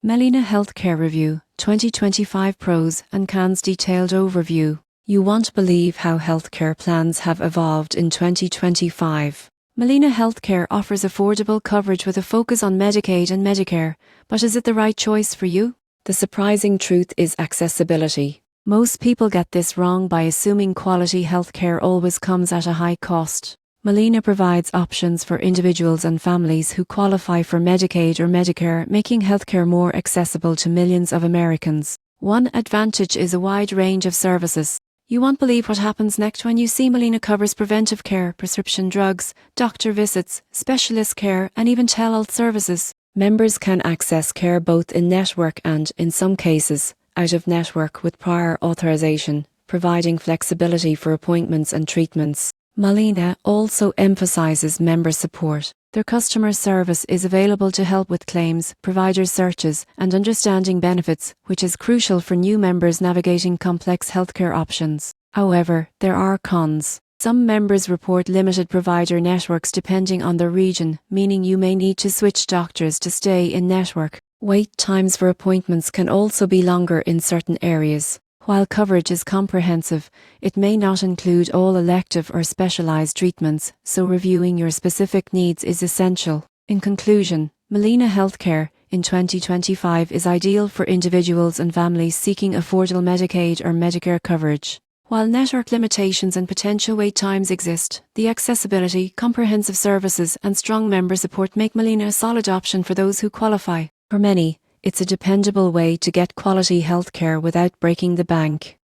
Melina Healthcare Review 2025 Pros and Cons Detailed Overview. You won't believe how healthcare plans have evolved in 2025. Melina Healthcare offers affordable coverage with a focus on Medicaid and Medicare, but is it the right choice for you? The surprising truth is accessibility. Most people get this wrong by assuming quality healthcare always comes at a high cost. Melina provides options for individuals and families who qualify for Medicaid or Medicare, making healthcare more accessible to millions of Americans. One advantage is a wide range of services. You won't believe what happens next when you see Melina covers preventive care, prescription drugs, doctor visits, specialist care, and even telehealth services. Members can access care both in-network and, in some cases, out-of-network with prior authorization, providing flexibility for appointments and treatments. Melina also emphasizes member support. Their customer service is available to help with claims, provider searches, and understanding benefits, which is crucial for new members navigating complex healthcare options. However, there are cons. Some members report limited provider networks depending on their region, meaning you may need to switch doctors to stay in network. Wait times for appointments can also be longer in certain areas. While coverage is comprehensive, it may not include all elective or specialized treatments, so reviewing your specific needs is essential. In conclusion, Melina Healthcare in 2025 is ideal for individuals and families seeking affordable Medicaid or Medicare coverage. While network limitations and potential wait times exist, the accessibility, comprehensive services, and strong member support make Melina a solid option for those who qualify. For many, it's a dependable way to get quality healthcare without breaking the bank.